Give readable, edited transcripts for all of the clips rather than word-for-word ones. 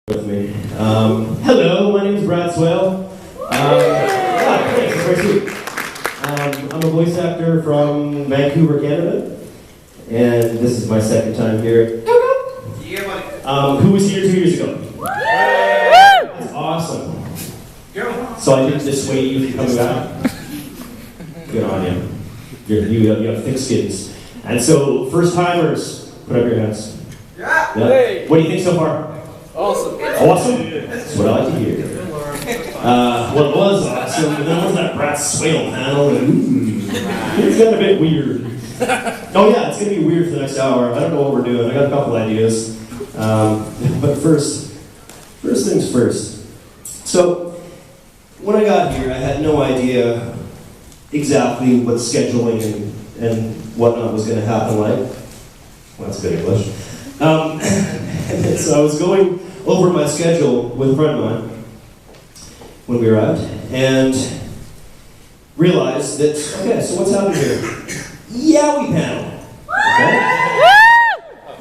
With me. Hello, my name is Brad Swaile. Thanks, it's very sweet. I'm a voice actor from Vancouver, Canada, and this is my second time here. Who was here 2 years ago? That's awesome. So I didn't dissuade you from coming back? Good on you. You have thick skins. And so, first timers, put up your hands. Yeah. Hey. What do you think so far? Awesome. Awesome? That's what I like to hear. Well, it was awesome, but then was that Brad Swaile panel, and it's got a bit weird. Oh yeah, it's going to be weird for the next hour. I don't know what we're doing. I got a couple ideas. But first things first. So, when I got here, I had no idea exactly what scheduling and whatnot was going to happen like. Well, that's good English. And so I was going over my schedule with a friend of mine when we arrived, and realized that, okay, so what's happening here? Yowie panel. Okay?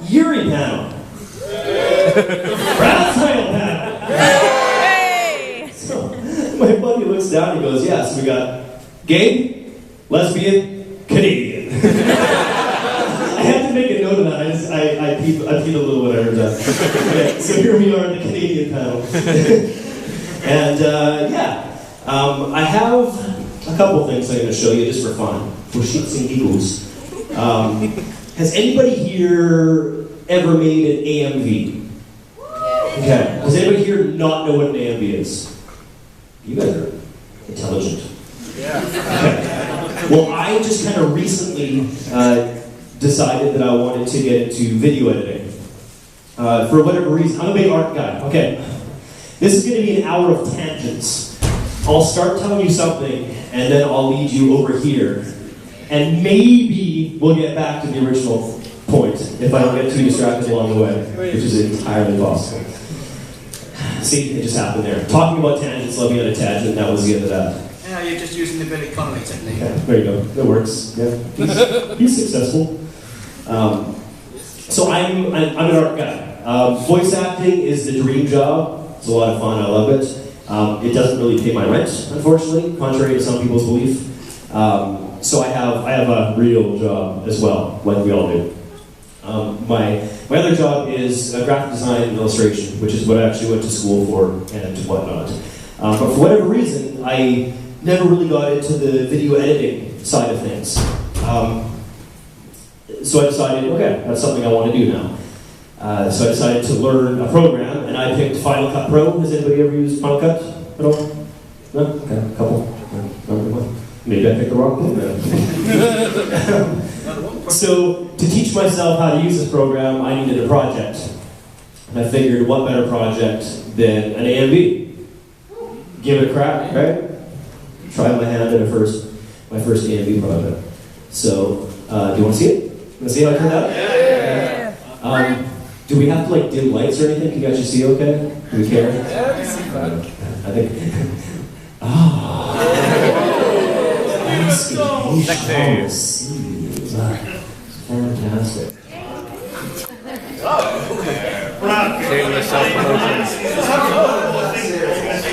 Yuri panel. Brad Swaile panel. So my buddy looks down and he goes, yeah, so we got gay, lesbian, Canadian. I had to make a note of that. I peed a little when I heard that. Okay, so here we are at the Canadian panel. And I have a couple things I'm going to show you just for fun, for shits and giggles. Has anybody here ever made an AMV? Okay. Does anybody here not know what an AMV is? You guys are intelligent. Yeah. Okay. Well, I just kind of recently decided that I wanted to get into video editing. For whatever reason, I'm a big art guy. Okay. This is going to be an hour of tangents. I'll start telling you something, and then I'll lead you over here. And maybe we'll get back to the original point if I don't get too distracted along the way, which is entirely possible. See, it just happened there. Talking about tangents, love me on a tangent, that was the end of that. Yeah, you're just using the Billy Connolly technique. Okay, there you go. That works. Yeah, he's successful. So I'm an art guy. Voice acting is the dream job. It's a lot of fun. I love it. It doesn't really pay my rent, unfortunately, contrary to some people's belief. So I have a real job as well, like we all do. My other job is graphic design and illustration, which is what I actually went to school for and whatnot. But for whatever reason, I never really got into the video editing side of things. So I decided, okay, that's something I want to do now. So I decided to learn a program, and I picked Final Cut Pro. Has anybody ever used Final Cut at all? No? Okay, a couple. Maybe I picked the wrong one then. So to teach myself how to use this program, I needed a project. And I figured, what better project than an AMV? Give it a crack, right? Try my hand at my first AMV project. So, do you want to see it? Want to see how it turned out? Yeah. Do we have to dim lights or anything? Can you guys see okay? Do we care? Yeah, we see that. I think. Fantastic.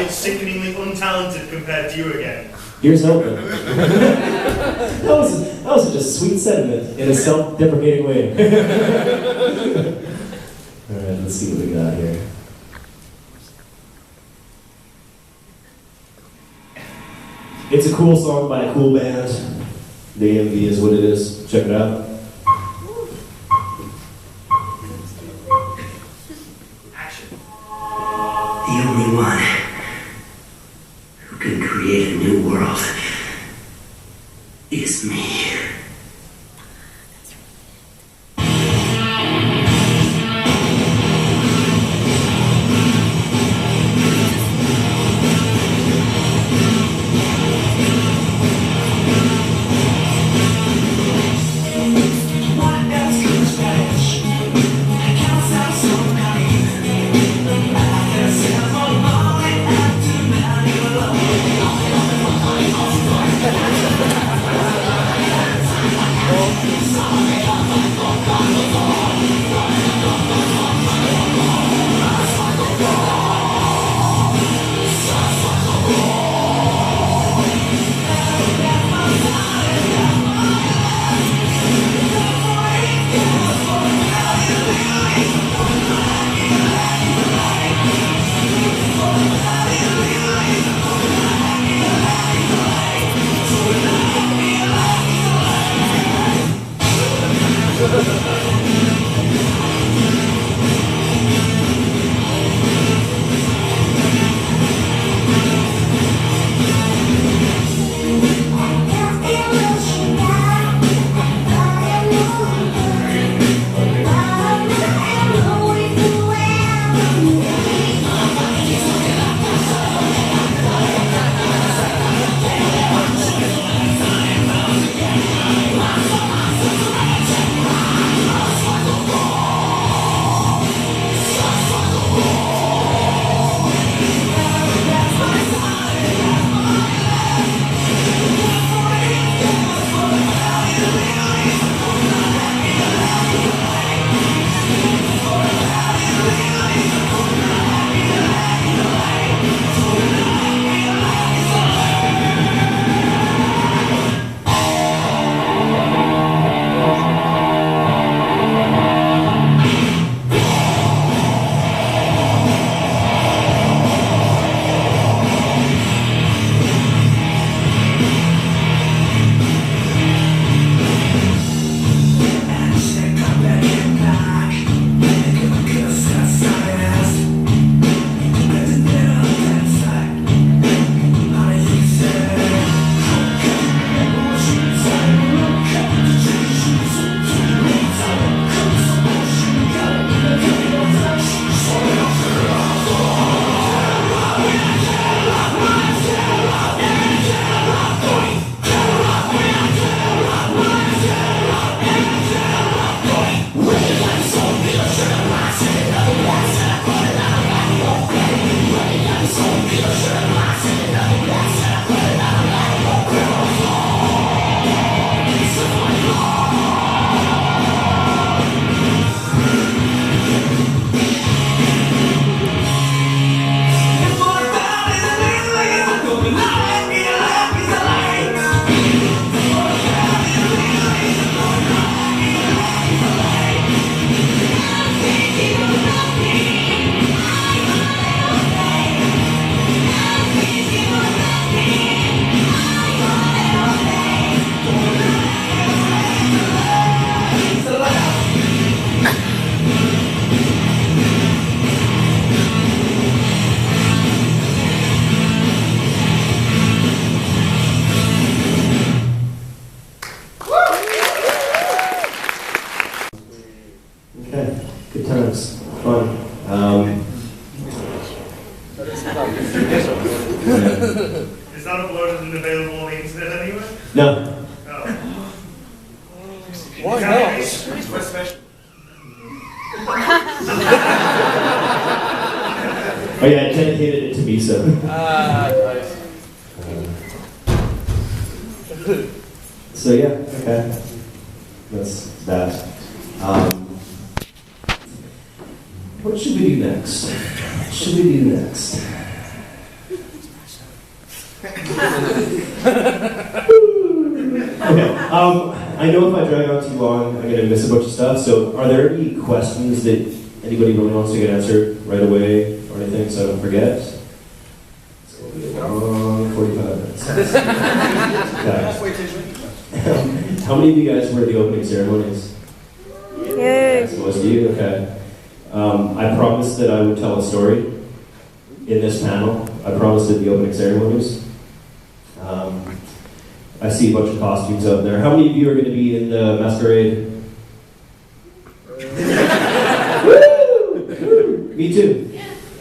Sickeningly untalented compared to you again. Here's hoping. that was such a sweet sentiment in a self-deprecating way. Alright, let's see what we got here. It's a cool song by a cool band. The AMV is what it is. Check it out. Action. The only one who can create a new world is me. Is that uploaded and available on the internet anywhere? No. Oh. Why Can not? it be- Oh yeah, I dedicated it to me, so. Nice. So yeah, okay. That's that. What should we do next? What should we do next? Okay. I know if I drag on too long, I'm gonna miss a bunch of stuff. So, are there any questions that anybody really wants to get answered right away, or anything, so I don't forget? It's gonna be a long 45 minutes. Okay. How many of you guys were at the opening ceremonies? Yes. Most of you? Okay. I promised that I would tell a story in this panel. I promised at the opening ceremonies. I see a bunch of costumes out there. How many of you are going to be in the masquerade? Woo! Me too.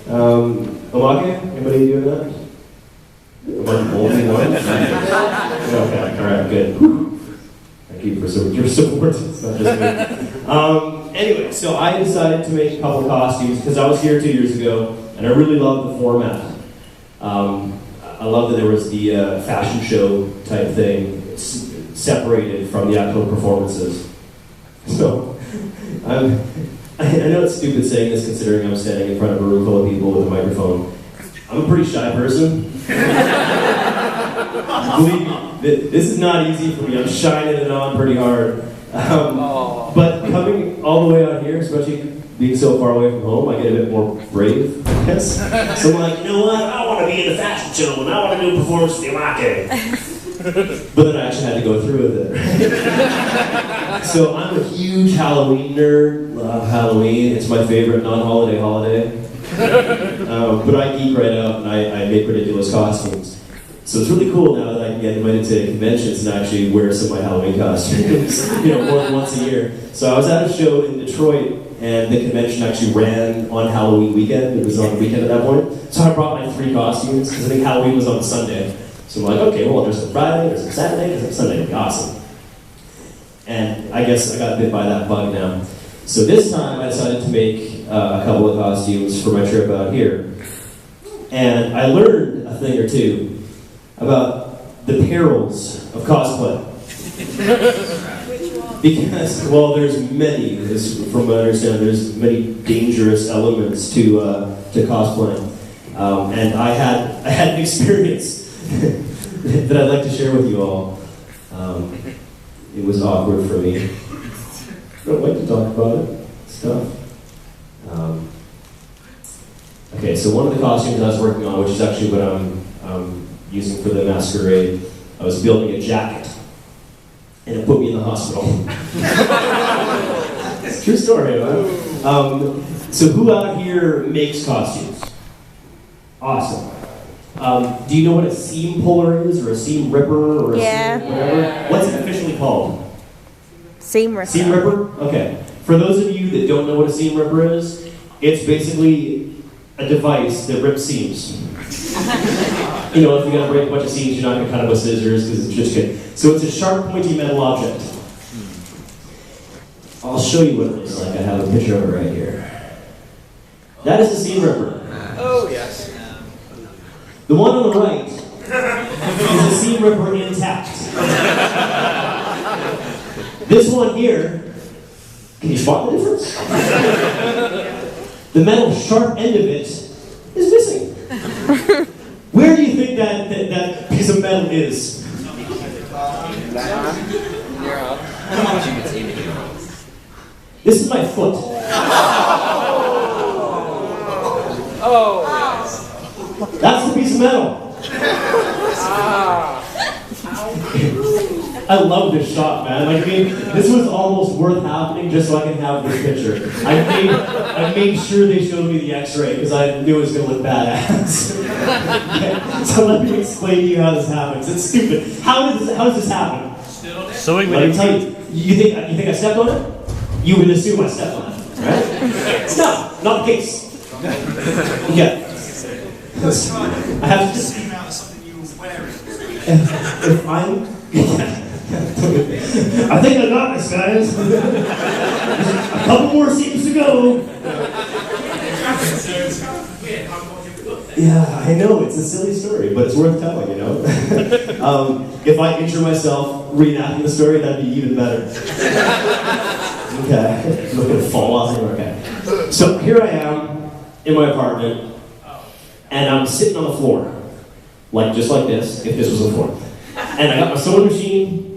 Amecon? Anybody doing that? A bunch of only one? Okay, alright, good. Thank you for your support. It's not just me. Anyway, so I decided to make a couple costumes because I was here 2 years ago and I really loved the format. I love that there was the fashion show type thing separated from the actual performances. So, I know it's stupid saying this considering I'm standing in front of a room full of people with a microphone. I'm a pretty shy person. Believe me, this is not easy for me. I'm shining it on pretty hard. But coming all the way out here, especially being so far away from home, I get a bit more brave, I guess. So I'm like, you know what? I want to be in the fashion show and I want to do a performance with the Amecon. But then I actually had to go through with it. So I'm a huge Halloween nerd. Love Halloween. It's my favorite non-holiday holiday. But I geek right out and I make ridiculous costumes. So it's really cool now that I can get invited to conventions and actually wear some of my Halloween costumes, more than once a year. So I was at a show in Detroit, and the convention actually ran on Halloween weekend. It was on the weekend at that point. So I brought my 3 costumes, because I think Halloween was on Sunday. So I'm like, okay, well, there's some Friday, there's some Saturday, there's some Sunday. It'll be awesome. And I guess I got bit by that bug now. So this time I decided to make a couple of costumes for my trip out here. And I learned a thing or two about the perils of cosplay. Because, well, there's many, from what I understand, there's many dangerous elements to cosplaying. And I had an experience that I'd like to share with you all. It was awkward for me. I don't like to talk about it, stuff. Okay, so one of the costumes I was working on, which is actually what I'm using for the masquerade, I was building a jacket, and it put me in the hospital. It's a true story, man. So who out here makes costumes? Awesome. Do you know what a seam puller is, or a seam ripper, or a seam whatever? What's it officially called? Seam ripper. Seam ripper? Okay. For those of you that don't know what a seam ripper is, it's basically a device that rips seams. If you're going to break a bunch of seams, you're not going to cut it with scissors because it's just good. So it's a sharp, pointy metal object. I'll show you what it looks like. I have a picture of it right here. That is the seam ripper. Oh, yes. The one on the right is the seam ripper intact. This one here, can you spot the difference? The metal sharp end of it is missing. Where do you think that piece of metal is? This is my foot. Oh, That's the piece of metal. I love this shot, man. This was almost worth happening just so I can have this picture. I made sure they showed me the X-ray because I knew it was going to look badass. Okay, so let me explain to you how this happens. It's stupid. How does this happen? Sewing Let me tell you. You think I stepped on it? You would assume I stepped on it, right? It's not the case. Okay. First time, I have to seem out of something you were wearing. if I'm I think I got this, guys. A couple more seams to go. Yeah, I know, it's a silly story, but it's worth telling, you know? If I injure myself reenacting the story, that'd be even better. Okay, I'm not gonna fall off anywhere, okay. So here I am in my apartment, and I'm sitting on the floor, like just like this, if this was a floor. And I got my sewing machine.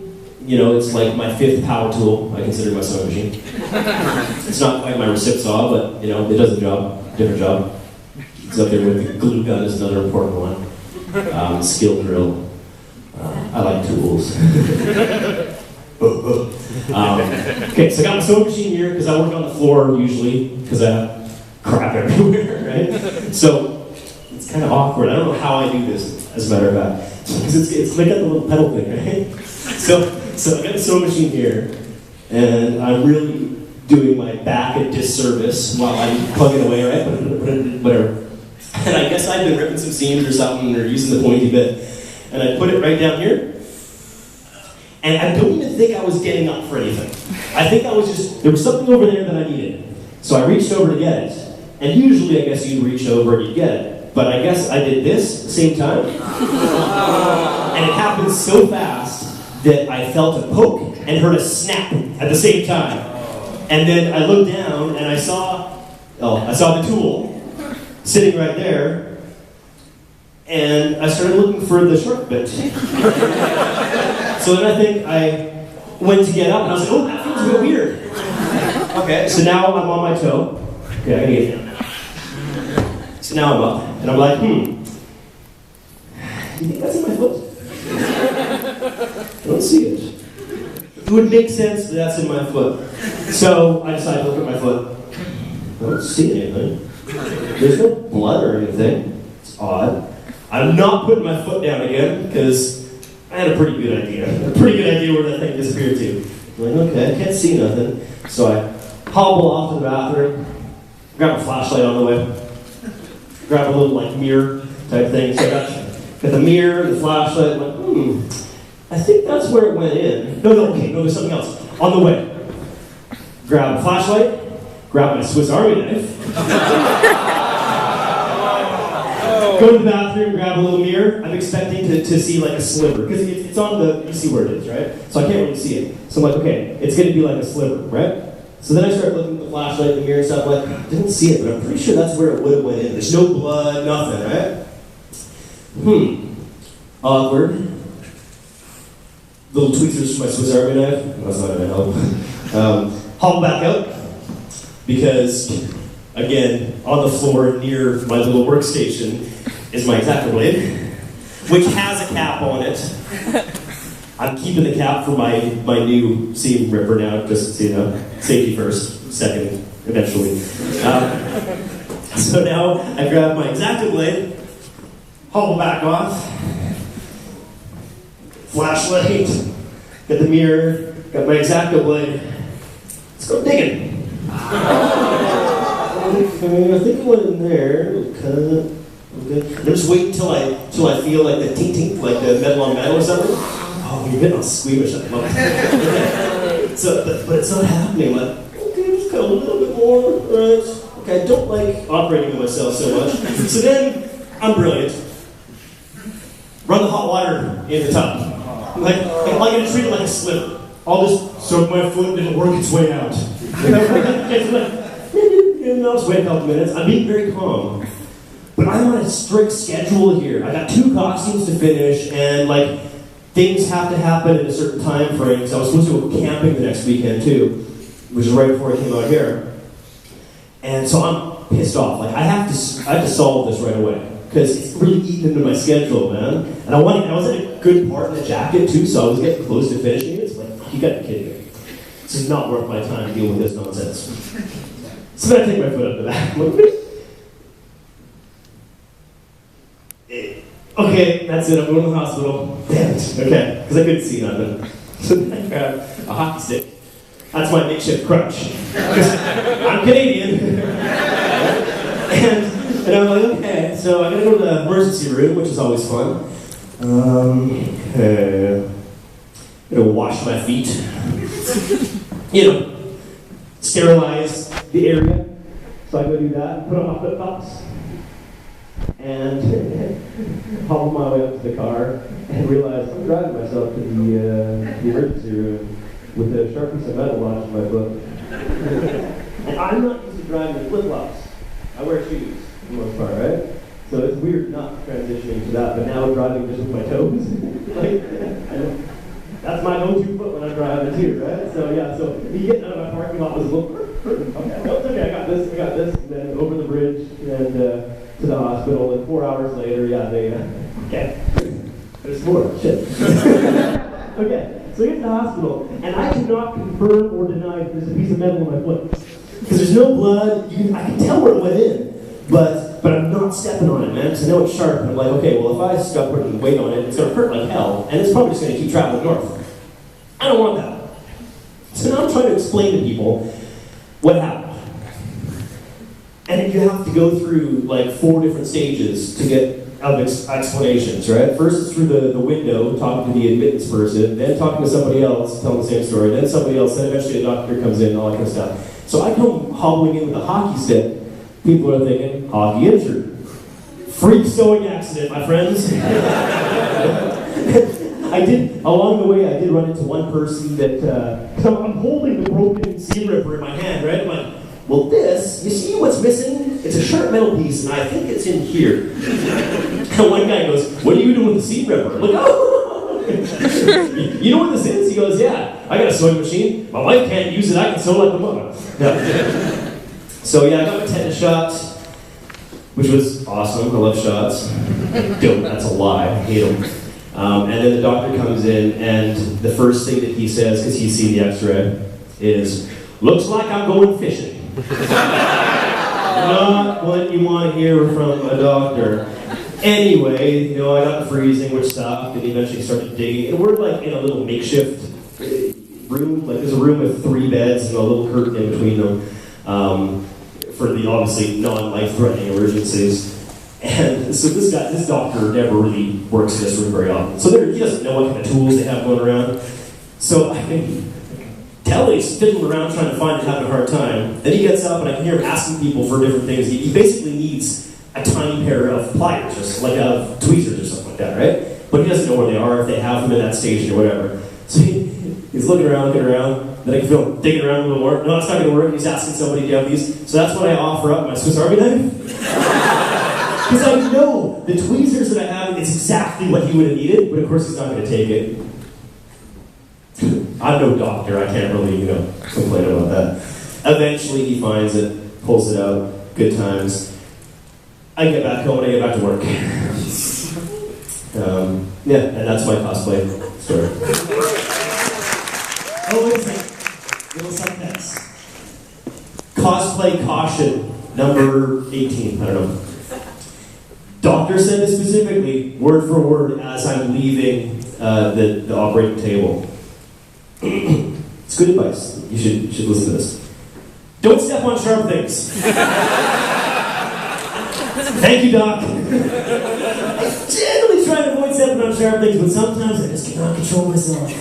You know, it's like my 5th power tool. I consider my sewing machine. It's not quite my recip saw, but you know, it does a job, different job. It's up there with the glue gun is another important one. Skill drill. I like tools. Okay, so I got my sewing machine here because I work on the floor usually because I have crap everywhere, right? So it's kind of awkward. I don't know how I do this, as a matter of fact. Because it's like got the little pedal thing, right? So I got the sewing machine here, and I'm really doing my back a disservice while I'm plugging away, right? Whatever. And I guess I'd been ripping some seams or something, or using the pointy bit, and I put it right down here. And I don't even think I was getting up for anything. I think I was just, there was something over there that I needed. So I reached over to get it. And usually I guess you'd reach over and you'd get it. But I guess I did this at the same time. And it happened so fast that I felt a poke and heard a snap at the same time. And then I looked down and I saw the tool sitting right there. And I started looking for the short bit. So then I think I went to get up and I was like, oh, that feels a bit weird. Okay, so now I'm on my toe. Okay, I gotta get down now. So now I'm up, and I'm like, do you think that's in my foot? I don't see it. It would make sense that that's in my foot. So I decided to look at my foot. I don't see anything. There's no blood or anything. It's odd. I'm not putting my foot down again, because I had a pretty good idea. A pretty good idea where that thing disappeared to. I'm like, okay, I can't see nothing. So I hobble off to the bathroom, grab a flashlight on the way, grab a little like mirror type thing. So I got the mirror, the flashlight, I'm like, I think that's where it went in. No, there's something else. On the way, grab a flashlight, grab my Swiss Army knife, go to the bathroom, grab a little mirror. I'm expecting to see like a sliver, because it's on you see where it is, right? So I can't really see it. So I'm like, okay, it's gonna be like a sliver, right? So then I start looking at the flashlight, the mirror and stuff, like, I didn't see it, but I'm pretty sure that's where it would have went in. There's no blood, nothing, right? Awkward. Little tweezers for my Swiss Army knife. That's not gonna help. Hobble back out, because, again, on the floor near my little workstation is my X-Acto blade, which has a cap on it. I'm keeping the cap for my new seam ripper now, just so you know, safety first, second, eventually. So now I grab my X-Acto blade, hobble back off, flashlight, got the mirror, got my X-Acto blade. Let's go digging. Okay, I think it went in there. Okay. I'm just waiting till I feel like the tink tink, like the metal on metal or something. Oh, you're getting all squeamish. I love it. So, but it's not happening. Like, okay, just cut a little bit more. Right. Okay, I don't like operating on myself so much. So then, I'm brilliant. Run the hot water in the tub. Like I'm gonna treat it like a sliver. I'll just soak my foot and it'll work its way out. I'll just wait a couple minutes. I'm being very calm. But I'm on a strict schedule here. I got 2 costumes to finish, and like things have to happen in a certain time frame. So I was supposed to go camping the next weekend too, which is right before I came out here. And so I'm pissed off. Like I have to solve this right away, because it's really eating into my schedule, man. And I was at a good part in the jacket too, so I was getting close to finishing it. It's like, you gotta be kidding me. This is not worth my time to deal with this nonsense. So then I take my foot up the back. Okay, that's it. I'm going to the hospital. Damn it. Okay, because I couldn't see nothing. So then I grab a hockey stick. That's my makeshift crutch. I'm Canadian. And And I'm like, okay, so I gotta go to the emergency room, which is always fun. Okay. Gotta wash my feet. Sterilize the area. So I go do that, put on my flip-flops, and hobble my way up to the car, and realize I'm driving myself to the emergency room with a sharp piece of metal lodged in my foot. And I'm not used to driving with flip-flops. I wear shoes, for the most part, right? So it's weird not transitioning to that, but now driving just with my toes. That's my go-to foot when I'm driving too, right? So yeah, so me getting out of my parking lot was a little, okay, no, it's okay, I got this, and then over the bridge and to the hospital, and 4 hours later, yeah, they, okay, there's more, shit. Okay, so I get to the hospital, and I cannot confirm or deny that there's a piece of metal in my foot. Because there's no blood, I can tell where it went in, but I'm not stepping on it, man, because I know it's sharp, and I'm like, okay, well, if I start putting weight on it, it's going to hurt like hell, and it's probably just going to keep traveling north. I don't want that. So now I'm trying to explain to people what happened. And you have to go through, like, 4 different stages to get explanations, right? First it's through the window, talking to the admittance person, then talking to somebody else, telling the same story, then somebody else, then eventually a doctor comes in, all that kind of stuff. So I come hobbling in with a hockey stick. People are thinking, hockey injury. Freak sewing accident, my friends. Along the way, I did run into one person that, because I'm holding the broken seam ripper in my hand, right? I'm like, well, you see what's missing? It's a sharp metal piece, and I think it's in here. And one guy goes, what are you doing with the seam ripper? I'm like, oh! You know what this is? He goes, yeah, I got a sewing machine. My wife can't use it, I can sew like a mother. Yeah. So yeah, I got my tetanus shot, which was awesome. I love shots. Don't, that's a lie. I hate them. And then the doctor comes in, and the first thing that he says, because he's seen the x-ray, is, looks like I'm going fishing. Not what you want to hear from a doctor. Anyway, I got the freezing, which stopped, and he eventually started digging. And we're like in a little makeshift room. Like there's a room with 3 beds and a little curtain in between them. For the obviously non-life-threatening emergencies. And so this doctor never really works in this room very often. So he doesn't know what kind of tools they have going around. So I can tell he's fiddling around trying to find it, having a hard time. Then he gets up and I can hear him asking people for different things. He basically needs a tiny pair of pliers, or like of tweezers or something like that, right? But he doesn't know where they are, if they have them in that station or whatever. So he's looking around. Then I can feel him digging around a little more. No, it's not going to work. He's asking somebody to have these. So that's when I offer up my Swiss Army knife. Because I know the tweezers that I have is exactly what he would have needed, but of course he's not going to take it. I'm no doctor. I can't really, complain about that. Eventually he finds it, pulls it out. Good times. I get back home and I get back to work. Yeah, and that's my cosplay story. Oh, wait a second. Little subtext. Cosplay caution, number 18. I don't know. Doctor said this specifically, word for word, as I'm leaving the operating table. It's good advice. You should listen to this. Don't step on sharp things. Thank you, Doc. I generally try to avoid stepping on sharp things, but sometimes I just cannot control myself.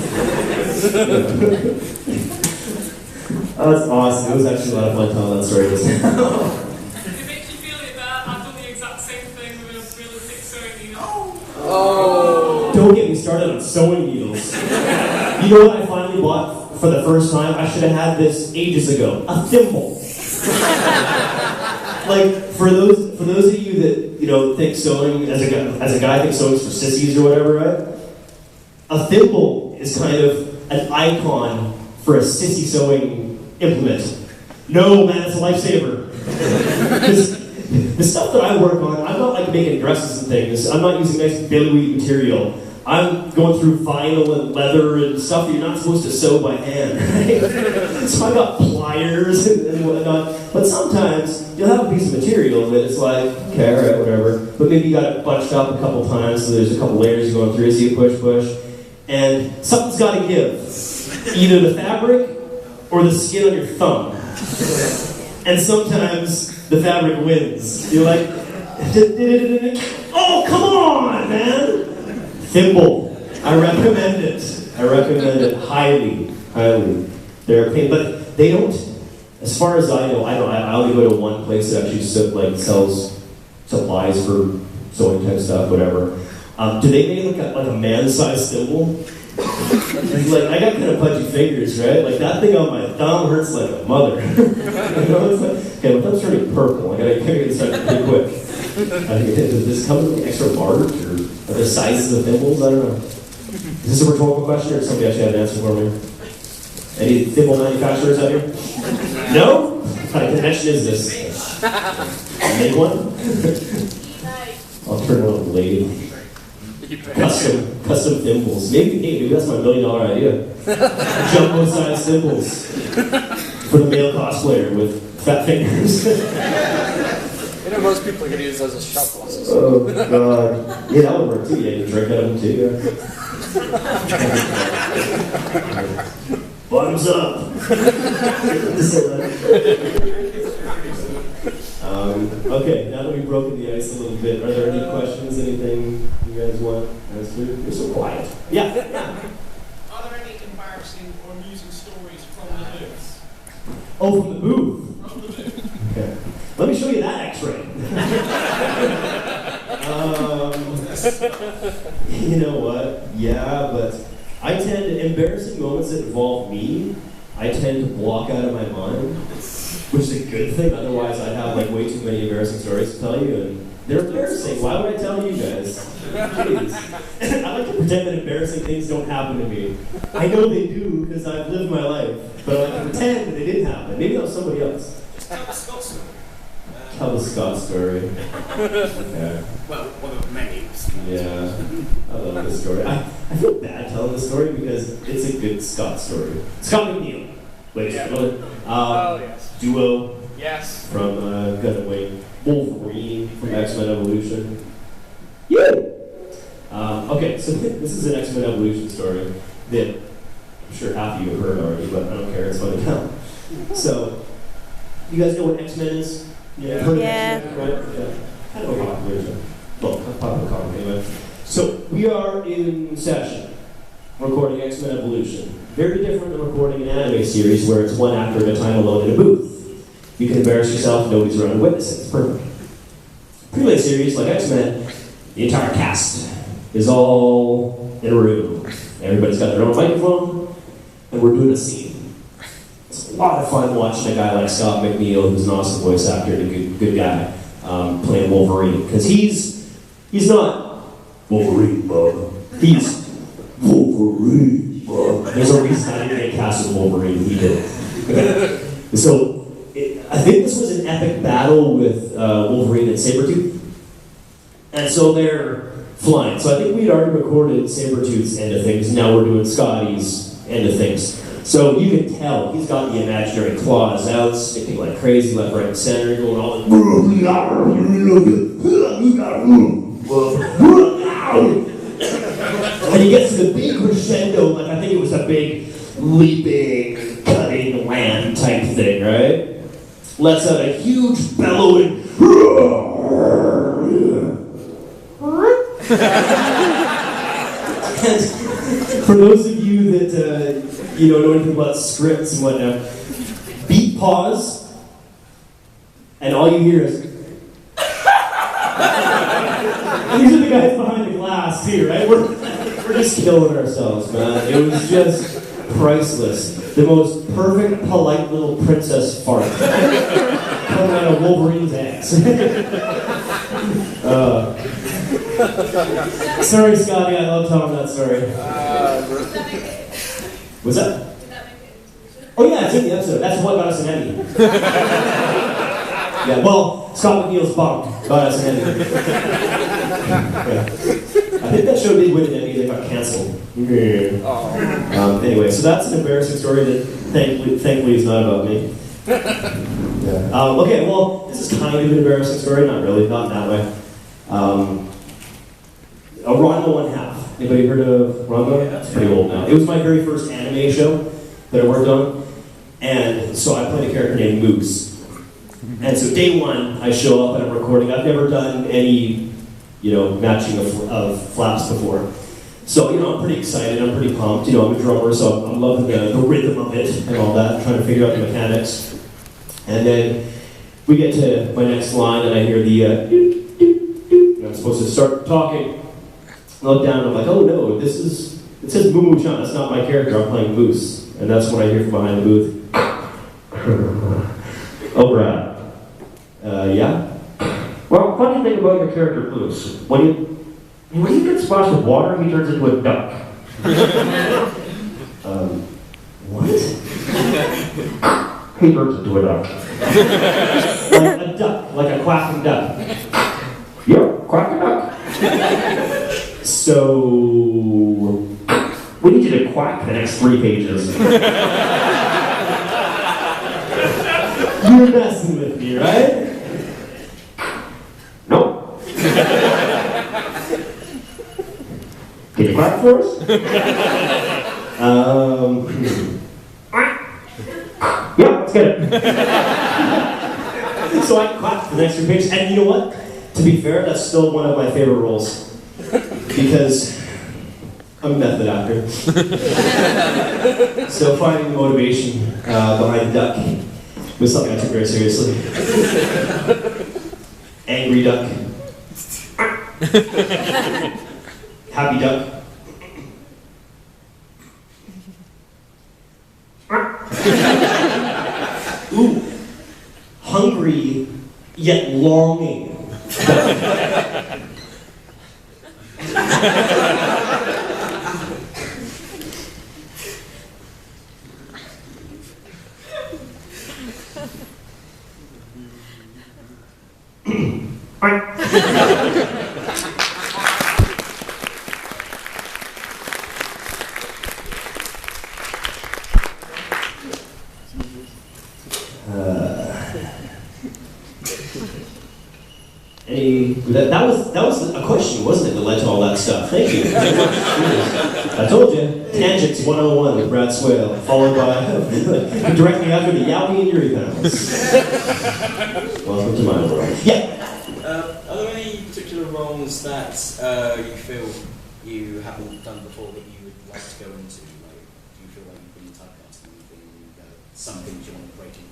Oh, that's awesome. It was actually a lot of fun telling that story just now. It makes you feel it that I've done the exact same thing with a really thick sewing needle. Oh. Don't get me started on sewing needles. You know what I finally bought for the first time? I should have had this ages ago. A thimble. Like, for those of you that, think sewing, as a guy thinks sewing's for sissies or whatever, right? A thimble is kind of an icon for a sissy sewing implement. No, man, it's a lifesaver. Because the stuff that I work on, I'm not like making dresses and things. I'm not using nice billowy material. I'm going through vinyl and leather and stuff that you're not supposed to sew by hand, right? So I got pliers and whatnot. But sometimes you'll have a piece of material that it's like, okay, alright, whatever. But maybe you got it bunched up a couple times, so there's a couple layers going through, so you push. And something's got to give. Either the fabric or the skin on your thumb. And sometimes the fabric wins. You're like, Oh, come on, man! Thimble. I recommend it. I recommend it highly, highly. They're a pain, but they don't. As far as I know, I only go to one place that actually sells supplies for sewing type stuff, whatever. Do they make like a man-sized thimble? Like, I got kind of pudgy fingers, right? Like, that thing on my thumb hurts like a mother. You know, it's like, okay, my thumb's turning purple. I gotta get this out pretty quick. Does this come with extra large, or are there sizes of thimbles? I don't know. Is this a rhetorical question, or does somebody actually have an answer for me? Any thimble manufacturers out here? No? What kind of convention is this? Make one? I'll turn it on a lathe. Custom thimbles. Maybe that's my $1 million idea. Jumbo-sized thimbles for the male cosplayer with fat fingers. You know, most people are going to use those as shot glasses. Oh, God. Yeah, that would work too. Yeah, you can drink out of them too. Yeah. Bottoms up. Okay, now that we've broken the ice a little bit, are there any questions, anything you guys want to answer? You're so quiet. Yeah. Are there any embarrassing or amusing stories from the booth? Oh, from the booth? From the booth. Okay. Let me show you that x-ray. You know what? Yeah, but I tend to, embarrassing moments that involve me, I tend to block out of my mind, which is a good thing. Otherwise, I'd have like way too many embarrassing stories to tell you, and they're embarrassing. Why would I tell you guys? Please. I like to pretend that embarrassing things don't happen to me. I know they do because I've lived my life, but I like to pretend that they didn't happen. Maybe that was somebody else. Tell the Scott story. Tell the Scott story. Yeah. Well, one of many. Yeah, I love this story. I feel bad telling this story because it's a good Scott story. Scott McNeil, ladies and gentlemen. Oh, yes. Duo Yes. from Gun and Wing. Wolverine from X-Men Evolution. Yeah. Okay, so this is an X-Men Evolution story that I'm sure half of you have heard already, but I don't care, it's fun to tell. So, you guys know what X-Men is? Yeah. Heard of Yeah. X-Men, right? Yeah. Kind of a popular show. Well, not popular comic anyway. So, we are in session, recording X-Men Evolution. Very different than recording an anime series where it's one actor at a time alone in a booth. You can embarrass yourself, nobody's around to witness it. It's perfect. Pre-late series, like X-Men, the entire cast is all in a room. Everybody's got their own microphone, and we're doing a scene. It's a lot of fun watching a guy like Scott McNeil, who's an awesome voice actor and a good guy, playing Wolverine. Because he's not Wolverine, bub. He's Wolverine, bub. There's a reason I didn't get cast as Wolverine. He did. So, I think this was an epic battle with Wolverine and Sabretooth. And so they're flying. So I think we'd already recorded Sabretooth's end of things. Now we're doing Scotty's end of things. So you can tell he's got the imaginary claws out, sticking like crazy, left, right, and center, going all like. And he gets to the big crescendo, like I think it was a big leaping, cutting land type thing, right? Lets out a huge bellowing. And for those of you that know anything about scripts and whatnot, beat pause, and all you hear is. And these are the guys behind the glass too, right? We're just killing ourselves, man. It was just priceless. The most perfect, polite little princess fart coming out of Wolverine's ass. Sorry, Scotty, I love telling that story. What's that? Oh yeah, it's in the episode. That's what got us an Emmy. Yeah, well, Scott McNeil's bunk got us an Emmy. Yeah. I think that show did win an Emmy. They got canceled. Anyway, so that's an embarrassing story that thankfully is not about me. Yeah. Okay, well, this is kind of an embarrassing story. Not really, not in that way. Ranma 1/2. Anybody heard of Ranma? It's pretty old now. It was my very first anime show that I worked on. And so I played a character named Moose. And so day one, I show up and I'm recording. I've never done any, matching of flaps before. So, I'm pretty excited, I'm pretty pumped. I'm a drummer, so I'm loving the rhythm of it and all that, trying to figure out the mechanics. And then we get to my next line and I hear the and I'm supposed to start talking. I look down and I'm like, oh no, it says Moo Moo Chan, that's not my character, I'm playing Moose. And that's when I hear from behind the booth. Oh, Brad. Yeah? Well, funny thing about your character, Moose, when he gets splashed with water, he turns into a duck. What? He turns into a duck. Like a duck, like a quacking duck. Yep, quacking duck. So, we need you to quack the next 3 pages. You're messing with me, right? Nope. Can you quack for us? Yeah, let's get it. So I quacked the next 3 pages, and you know what? To be fair, that's still one of my favorite roles. Because I'm a method actor. So finding the motivation behind duck was something I took very seriously. Angry duck. Happy duck. Ooh. Hungry yet longing. That was a question, wasn't it, that led to all that stuff? Thank you. I told you. Tangents 101 with Brad Swaile, followed by directly after the Yowie and Yuri panels. Welcome to my world. Yeah. Are there any particular roles that you feel you haven't done before that you would like to go into? Like, do you feel like you've been typecast and anything, some things you want to break into?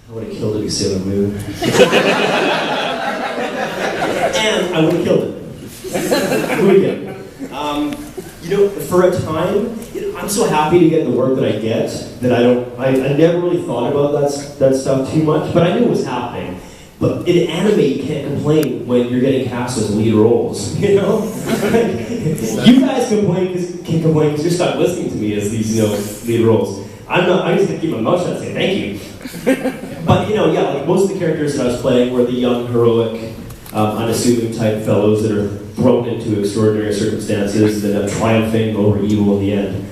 I would have killed it, Sailor Moon. And I would have killed it. Who again? For a time, I'm so happy to get the work that I get that I never really thought about that stuff too much, but I knew it was happening. But in anime, you can't complain when you're getting cast as lead roles, You guys can complain because you're stuck listening to me as these, lead roles. I'm just gonna keep my mouth shut and say thank you. But like most of the characters that I was playing were the young, heroic, unassuming type fellows that are thrown into extraordinary circumstances that are triumphing over evil in the end.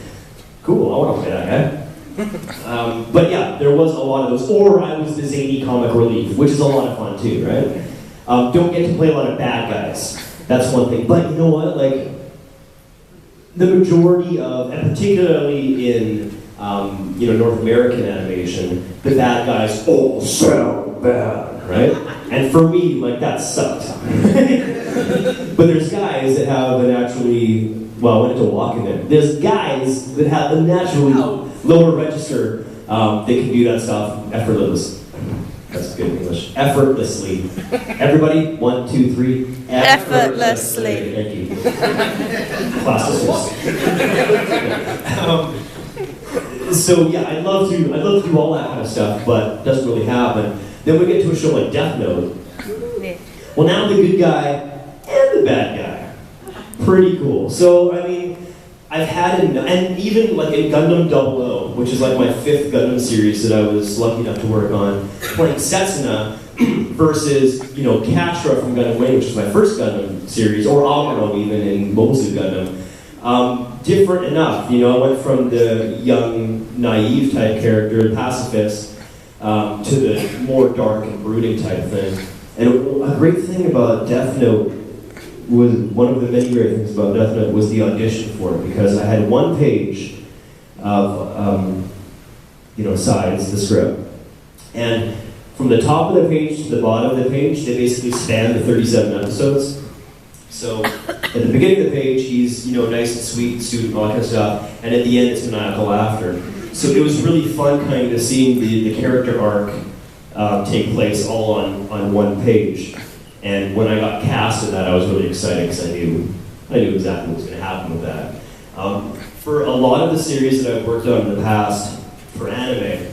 Cool, I want to play that guy. But yeah, there was a lot of those. Or I was the zany comic relief, which is a lot of fun too, right? Don't get to play a lot of bad guys. That's one thing. But you know what? Like, the majority of, and particularly in North American animation, the bad guys all sound bad, right? And for me, that sucked. But there's guys that have a naturally, I went into walking there. There's guys that have a naturally lower register that can do that stuff effortlessly. That's good English. Effortlessly. Everybody, 1, 2, 3. Effortlessly. Thank you. Class dismissed. So yeah, I'd love to do all that kind of stuff, but it doesn't really happen. Then we get to a show like Death Note. Well, now I'm the good guy and the bad guy. Pretty cool. So I mean, I've had and even in Gundam 00, which is my 5th Gundam series that I was lucky enough to work on, playing Setsuna versus Catra from Gundam Wing, which is my first Gundam series, or Amuro even in Mobile Suit Gundam. Different enough, I went from the young, naive type character, the pacifist, to the more dark and brooding type thing. And a great thing about Death Note was, one of the many great things about Death Note was the audition for it, because I had 1 page of sides, the script. And from the top of the page to the bottom of the page, they basically span the 37 episodes. So at the beginning of the page, he's nice and sweet, student, all that kind of stuff, and at the end, it's maniacal laughter. So it was really fun kind of seeing the character arc take place all on one page. And when I got cast in that, I was really excited because I knew exactly what was going to happen with that. For a lot of the series that I've worked on in the past for anime,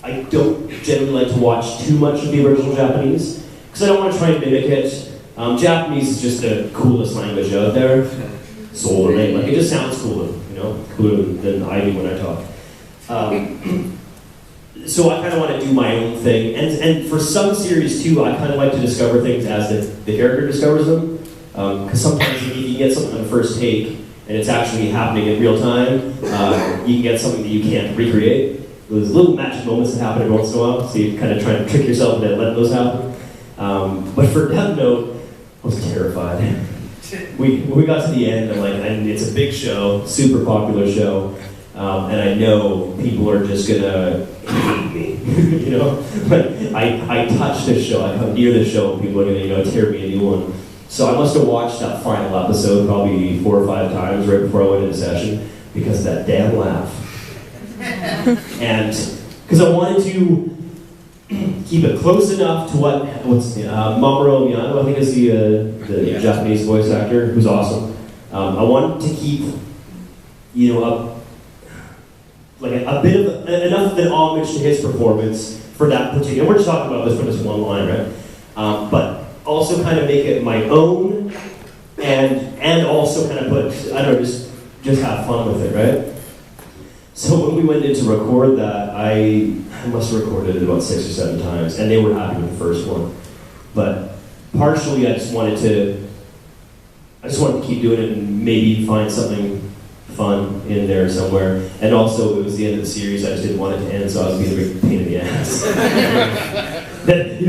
I don't generally like to watch too much of the original Japanese because I don't want to try and mimic it. Japanese is just the coolest language out there. Soul, right? Like it just sounds cooler, cooler than I do when I talk. So I kind of want to do my own thing, and for some series too, I kind of like to discover things as the character discovers them. Because sometimes if you get something on the first take and it's actually happening in real time, you can get something that you can't recreate. Those little magic moments that happen every once in a while, so you kind of try to trick yourself into letting those happen. But for Death Note, I was terrified. We got to the end, and it's a big show, super popular show, and I know people are just gonna hate me. I touch this show, I come near this show, and people are gonna tear me a new one. So I must have watched that final episode probably 4 or 5 times right before I went into session because of that damn laugh. And because I wanted to keep it close enough to what's Mamoru Miyano, I think is the Japanese voice actor, who's awesome. I wanted to keep, a bit of enough of an homage to his performance for that particular. We're just talking about this for this one line, right? But also kind of make it my own, and also kind of put just have fun with it, right? So when we went in to record that, I must have recorded it about 6 or 7 times, and they were happy with the first one. But partially, I just wanted to keep doing it and maybe find something fun in there somewhere. And also, it was the end of the series. I just didn't want it to end, so I was being a big pain in the ass. That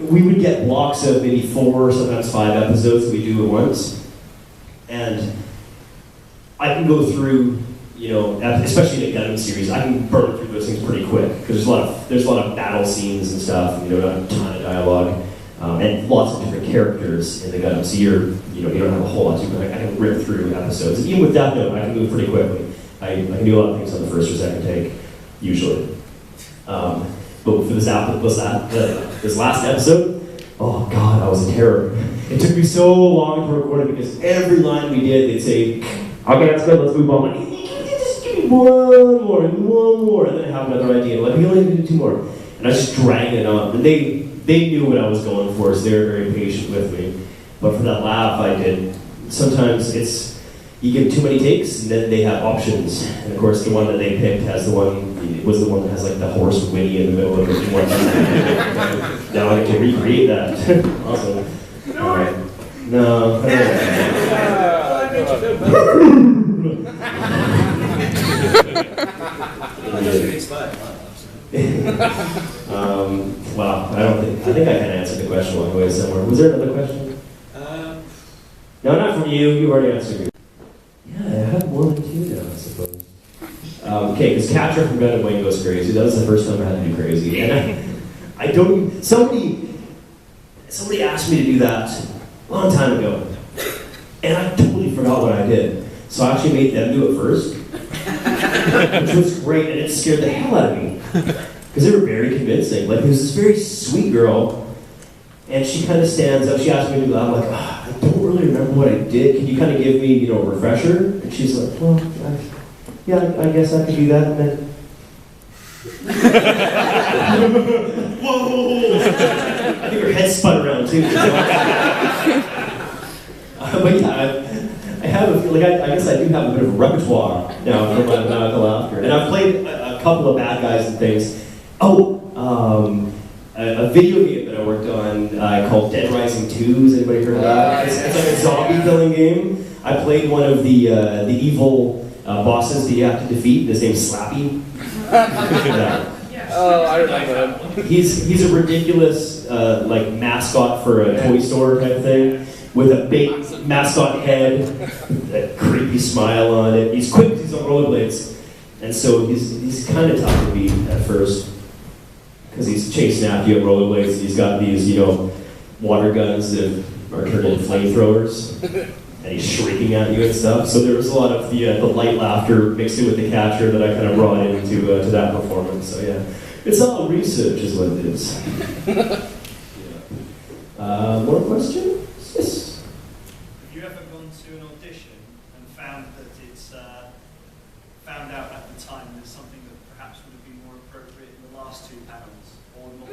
we would get blocks of maybe 4, sometimes 5 episodes that we do at once, and I can go through. Especially in a Gundam series, I can burn through those things pretty quick because there's a lot of battle scenes and stuff, and not a ton of dialogue, and lots of different characters in the Gundam. So you don't have a whole lot to do. I can rip through episodes. Even with Death Note, I can move pretty quickly. I can do a lot of things on the first or second take, usually. But for this last episode, oh god, I was in terror. It took me so long to record it because every line we did, they'd say, "Okay, that's good. Let's move on." One more, and then I have another idea. We only need to do 2 more, and I just dragged it on. And they knew what I was going for, so they were very patient with me. But for that laugh, I did. Sometimes you give too many takes, and then they have options. And of course, the one that they picked was the one that has the horse with Winnie in the middle of it. Now I get to recreate that. Awesome. All right. No. Wow, I think I can answer the question along the way somewhere. Was there another question? No, not from you. You've already answered it. Yeah, I have more than 2 now, I suppose. Okay, because Catcher from Gundam Wing goes crazy. That was the first time I had to do crazy. And I don't... Somebody asked me to do that a long time ago. And I totally forgot what I did. So I actually made them do it first. Which was great, and it scared the hell out of me. Because they were very convincing. There was this very sweet girl, and she kind of stands up. She asked me to do that. I'm like, I don't really remember what I did. Can you kind of give me, a refresher? And she's like, well, I guess I could do that. And then... Whoa! I think her head spun around too. But yeah, I have I guess I do have a bit of a repertoire now for my medical laughter. And I've played a couple of bad guys and things. A video game that I worked on called Dead Rising 2. Has anybody heard of that? It's like a zombie killing game. I played one of the evil bosses that you have to defeat. His name's Slappy. Oh, I remember him. He's a ridiculous mascot for a toy store type thing with a big mascot head, a creepy smile on it. He's quick. He's on rollerblades. And so he's kind of tough to beat at first, because he's chasing after you at rollerblades, and he's got these, water guns that are turned into flamethrowers, and he's shrieking at you and stuff. So there was a lot of the light laughter mixed in with the capture that I kind of brought into to that performance. So yeah, it's all research is what it is. More questions? Yes. Have you ever gone to an audition and found that it's found out at the time there's something that perhaps would have been more appropriate in the last two panels, or not?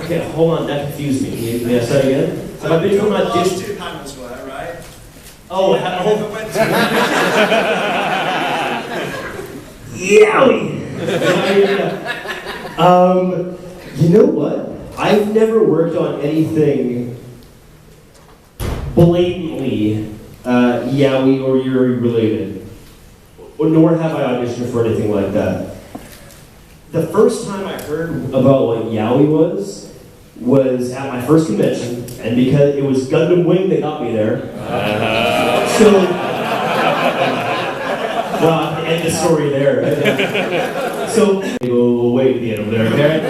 Okay, hold on, that confused me. Can you ask that again? Have I been to an The last audition? two panels were, right? Oh, You never went to Yowie! You know what? I've never worked on anything blatantly yaoi or yuri related, nor have I auditioned for anything like that. The first time I heard about what yaoi was at my first convention, and because it was Gundam Wing that got me there. So, well, end the story there. Right? So, they go way to the end over there, okay?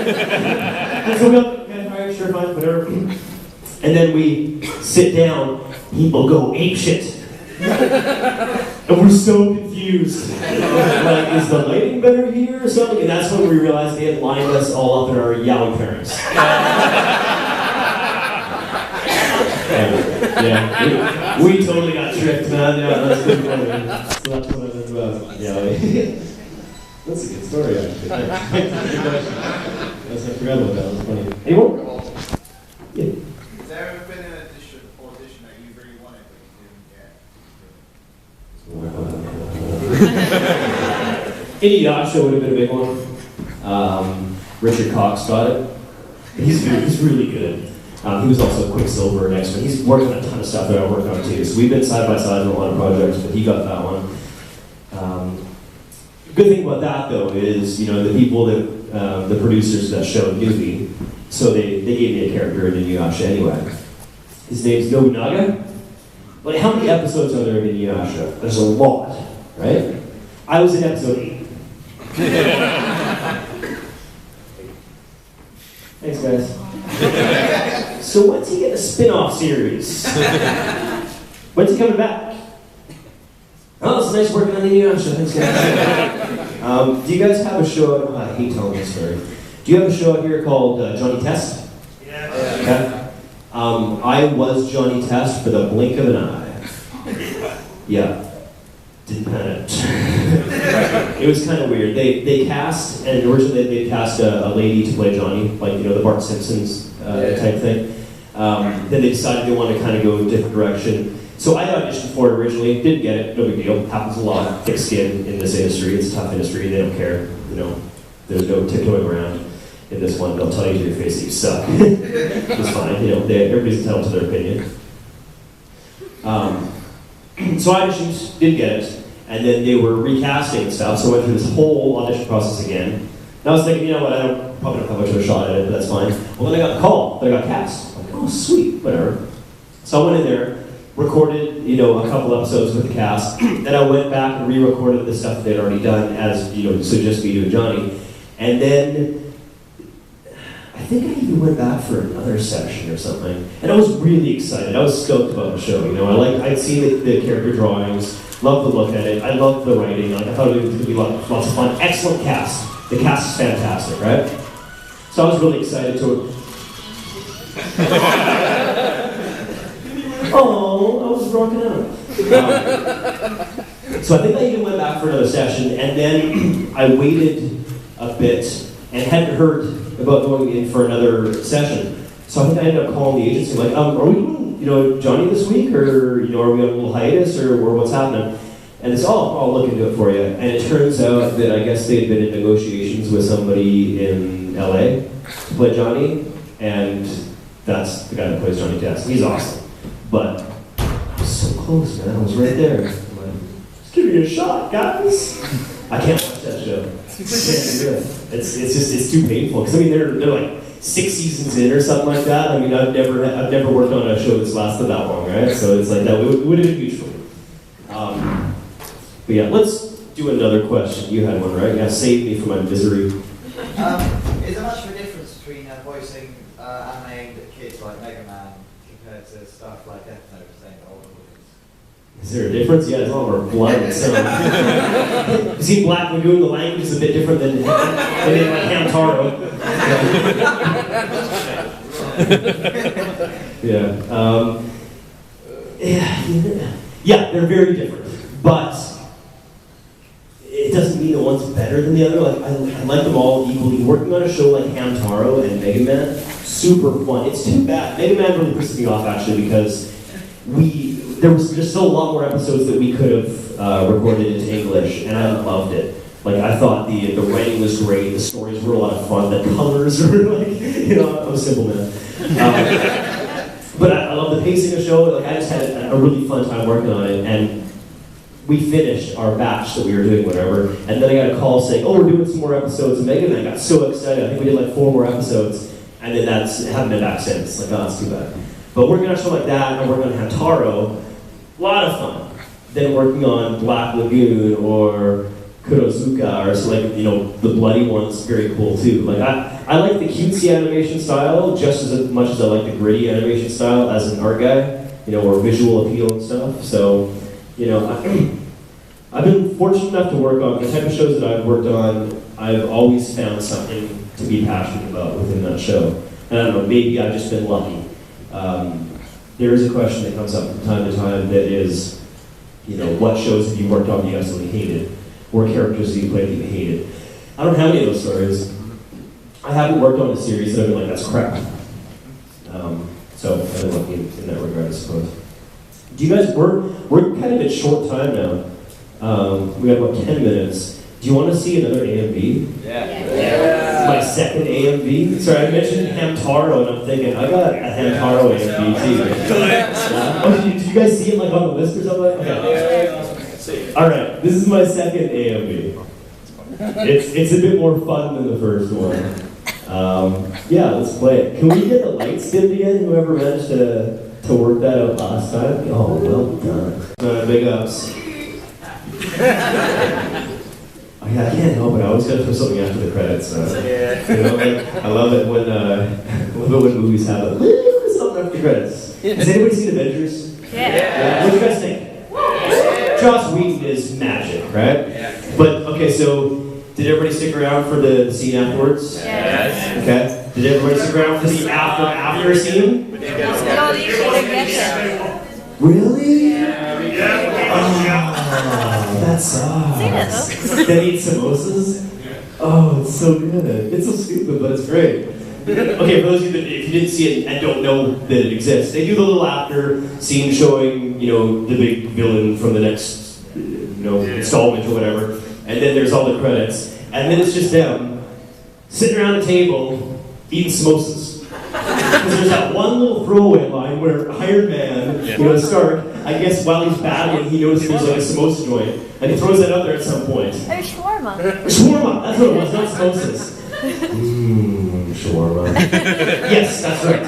And so we all get hired, sure, fine, whatever. And then we sit down, people go ape shit. And we're so confused. Like, is the lighting better here or something? And that's when we realized they had lined us all up in our yaoi parents. Yeah, we totally got tricked, man. Yeah, that's good. So that's what I learned about yaoi. That's a good story, actually. Good question. I forgot about that. That was funny. Anyone? Yeah. Has there ever been an audition that you really wanted but you didn't get? Inuyasha would have been a big one. Richard Cox got it. He's really good. He was also Quicksilver and X-Men. He's working on a ton of stuff that I work on too. So we've been side by side on a lot of projects, but he got that one. The good thing about that though is, the people that, the producers of that show knew me, so they gave me a character in Inuyasha anyway. His name's Nobunaga. Like, how many episodes are there in Inuyasha? There's a lot, right? I was in episode 8. Thanks, guys. So when's he getting a spin-off series? When's he coming back? Oh, it's nice working on the Inuyasha. Thanks, guys. Do you guys have a show? I hate telling this story. Do you have a show out here called Johnny Test? Yeah. Okay. I was Johnny Test for the blink of an eye. Yeah. Didn't pan it. It was kind of weird. They cast, and originally they cast a lady to play Johnny, like, the Bart Simpsons type thing. Then they decided they wanted to kind of go a different direction. So I auditioned for it originally, didn't get it, no big deal. Happens a lot. Thick skin in this industry. It's a tough industry. They don't care. There's no tiptoeing around. In this one, they'll tell you to your face that you suck. It's fine. Everybody's entitled to their opinion. So I auditioned, didn't get it, and then they were recasting and stuff, so I went through this whole audition process again. And I was thinking, you know what, I probably don't have much of a shot at it, but that's fine. Well, then I got the call that I got cast. I'm like, oh, sweet, whatever. So I went in there, recorded, a couple episodes with the cast, then I went back and re-recorded the stuff that they'd already done as, so just me doing Johnny. And then I think I even went back for another session or something, and I was really excited. I was stoked about the show. I'd seen the character drawings, loved the look at it. I loved the writing. I thought it was going to be lots of fun. Excellent cast. The cast is fantastic, right? So I was really excited to. Oh, I was rocking out. So I think I even went back for another session, and then I waited a bit and hadn't heard about going in for another session. So I think I ended up calling the agency, like, are we doing, Johnny this week, or, are we on a little hiatus, or what's happening? And it's, I'll look into it for you. And it turns out that I guess they had been in negotiations with somebody in LA to play Johnny, and that's the guy that plays Johnny Test. He's awesome. But I was so close, man. I was right there. I'm like, just give me a shot, guys. I can't watch that show. It's too painful. Because they're like 6 seasons in or something like that. I've never worked on a show that's lasted that long, right? So it's like that would have been huge for me. But yeah, let's do another question. You had one, right? Yeah, save me from my misery. Is there much of a difference between voicing anime aimed at kids like Mega Man compared to stuff like Death Note aimed at older audience? Is there a difference? Yeah, it's all over blood. So. You see, Black Lagoon, the language is a bit different than like Hamtaro. Yeah, they're very different, but it doesn't mean that one's better than the other. Like I like them all equally. Working on a show like Hamtaro and Mega Man, super fun. It's too bad. Mega Man really pisses me off actually because there was just still a lot more episodes that we could have recorded into English, and I loved it. Like I thought the writing was great, the stories were a lot of fun, the colors were like, I'm a simple man. But I love the pacing of the show. Like I just had a really fun time working on it, and we finished our batch that we were doing, whatever, and then I got a call saying, oh, we're doing some more episodes, and Megan and I got so excited. I think we did like 4 more episodes, and then haven't been back since. Like, oh, it's too bad. But working on a show like that, and working on Hamtaro, a lot of fun. Then working on Black Lagoon or Kurozuka or so like, the bloody one's very cool too. Like I like the cutesy animation style just as much as I like the gritty animation style as an art guy, or visual appeal and stuff. So, I've been fortunate enough to work on the type of shows that I've worked on. I've always found something to be passionate about within that show. And I don't know, maybe I've just been lucky. There is a question that comes up from time to time that is, what shows have you worked on that you absolutely hated? Or characters that you played that you hated? I don't have any of those stories. I haven't worked on a series that I've been like, that's crap. So I've been lucky in that regard, I suppose. Do you guys, we're kind of at short time now. We have about 10 minutes. Do you want to see another A and B? Yeah. My second A and B? Sorry, I mentioned Hamtaro, and I'm thinking, I got a Hamtaro A and B too. Oh, did you guys see it like on the list or something? Okay. Alright, this is my second A and B. It's a bit more fun than the first one. Yeah, let's play it. Can we get the lights dimmed again? Whoever managed to work that out last time? Oh, well done. Big ups. Oh, yeah, I can't help it. I always gotta throw something after the credits. I love it when movies have a little something after the credits. Has anybody seen Avengers? Yeah. What do you guys think? Joss Whedon is magic, right? Yeah. But okay, so did everybody stick around for the scene afterwards? Yes. Okay. Did everybody stick around for the after scene? Really? Oh, that sucks. They eat samosas? Oh, it's so good. It's so stupid, but it's great. Okay, for those of you that, if you didn't see it and don't know that it exists, they do the little after scene showing, the big villain from the next, installment or whatever, and then there's all the credits, and then it's just them sitting around a table eating samosas. Because there's that one little throwaway line where Hired Man, Stark, I guess while he's battling, he notices there's like a samosa joint, and he throws that out there at some point. Oh, shawarma. Shawarma, that's what it was, not samosas. Shawarma. Yes, that's right.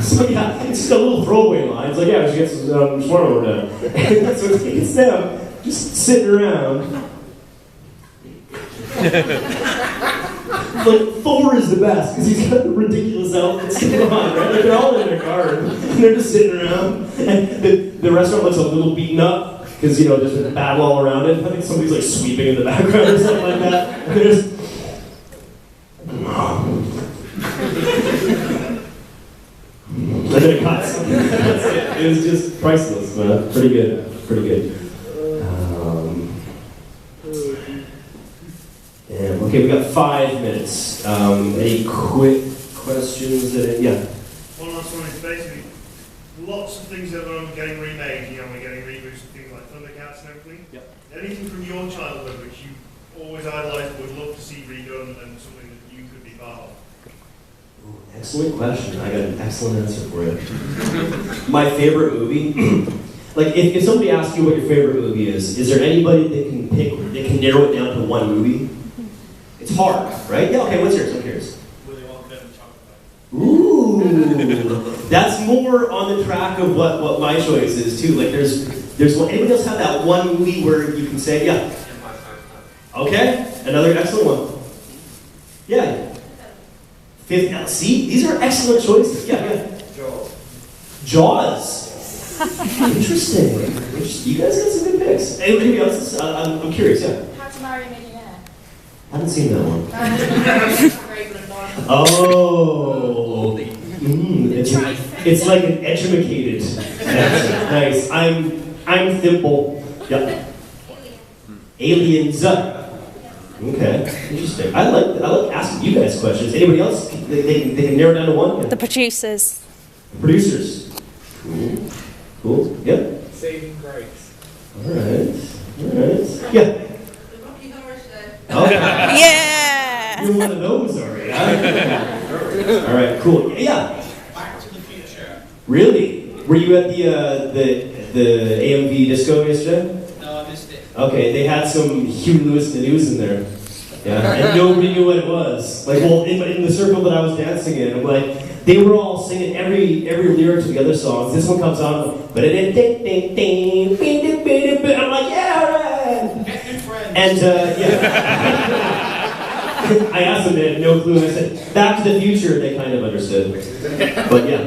So yeah, it's just a little throwaway line. It's like, yeah, we should get some shawarma we're done. And that's what it's them, just sitting around. Like, Thor is the best, because he's got the ridiculous outfits going on, right? Like, they're all in their garb, and they're just sitting around, and the restaurant looks a little beaten up, because, there's a battle all around it. I think somebody's, like, sweeping in the background or something like that, and they're just... And then it cuts. That's it. It was just priceless, man. Pretty good. Okay, we got 5 minutes. Any quick questions? Yeah. One last one is basically lots of things that are getting remade. We're getting reboots and things like Thundercats and everything. Yep. Anything from your childhood which you always idolised, would love to see redone, and something that you could be part of? Ooh, excellent question. I got an excellent answer for you. My favorite movie. Like, if somebody asks you what your favorite movie is there anybody that can narrow it down to one movie? It's hard, right? Yeah, okay, what's yours? I'm curious. Willy Wonka and Chocolate Factory. Ooh, Ooh, that's more on the track of what my choice is too. Like there's one. Anybody else have that one movie where you can say, yeah? Okay, another excellent one. Yeah. Fifth. Now, see, these are excellent choices. Yeah. Jaws. Interesting. You guys got some good picks. Anybody else? I'm curious. Yeah. How to Marry a Millionaire. Haven't seen that one. Raven and Barney. Oh. It's like an educated. Nice. I'm simple. Yeah. Aliens. Okay. Interesting. I like asking you guys questions. Anybody else? They can narrow down to one. Yeah. The producers. Producers. Cool. Yep. Saving Grace. All right. Yeah. Okay. Yeah! You're one of those, are you? Huh? All right. Cool. Yeah. Back to the Future. Really? Were you at the AMV disco yesterday? No, I missed it. Okay. They had some Huey Lewis and the News in there. Yeah. And nobody knew what it was. Like, well, in the circle that I was dancing in, I'm like. They were all singing every lyric to the other songs. This one comes on, I'm like, yeah, right. Get new friends. And yeah, I asked them, they had no clue. And I said, "Back to the Future." They kind of understood, but yeah.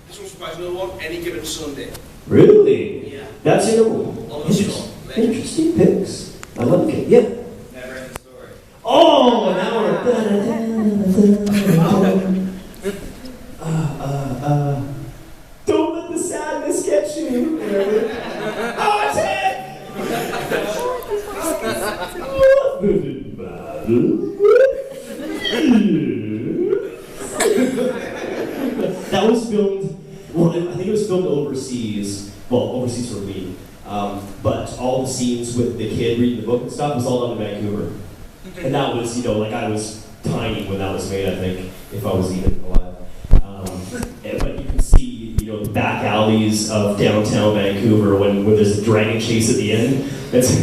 This one's surprised no one. Any Given Sunday. Really? Yeah. That's interesting picks. I like it. Yeah. Never Ending Story. Oh, now we're. Don't let the sadness get you. Oh, Ted! That was filmed. Well, I think it was filmed overseas. Well, overseas for me. But all the scenes with the kid reading the book and stuff was all done in Vancouver. And that was, like I was tiny when that was made, I think, if I was even alive. But you can see, the back alleys of downtown Vancouver when there's a dragon chase at the end. It's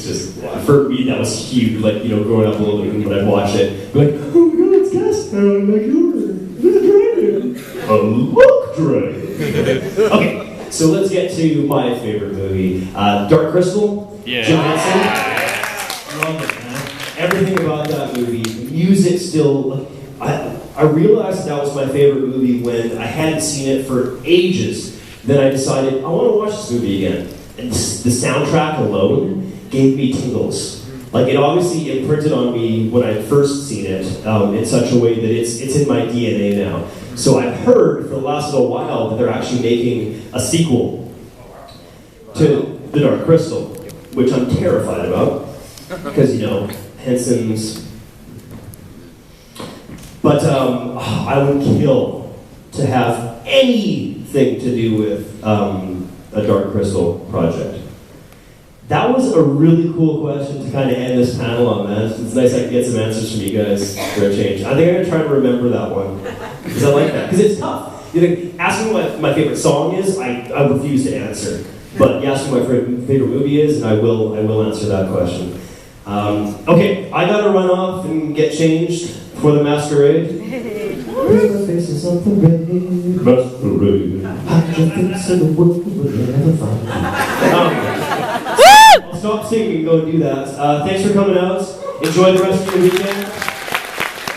just, for me, that was huge. Like, growing up a little bit when I'd watch it, be like, oh my god, it's Gastown in Vancouver. There's a dragon. A look dragon. Okay, so let's get to my favorite movie. Dark Crystal. Yeah. Jim Henson. Love it, man. Everything about that movie. The music still. I realized that was my favorite movie when I hadn't seen it for ages. Then I decided, I want to watch this movie again. And the soundtrack alone gave me tingles. Like, it obviously imprinted on me when I first seen it in such a way that it's in my DNA now. So I've heard for the last little while that they're actually making a sequel to The Dark Crystal, which I'm terrified about. Because, Henson's. But I would kill to have anything to do with a Dark Crystal project. That was a really cool question to kind of end this panel on, man. It's nice I can get some answers from you guys for a change. I think I'm going to try to remember that one. Because I like that. Because it's tough. Ask me what my favorite song is, I refuse to answer. But you ask me what my favorite movie is, and I will answer that question. Okay, I gotta run off and get changed for the masquerade. We're facing something red. Masquerade. Hide your face in the world, but you'll never find me. I'll stop singing and go do that. Thanks for coming out. Enjoy the rest of your weekend.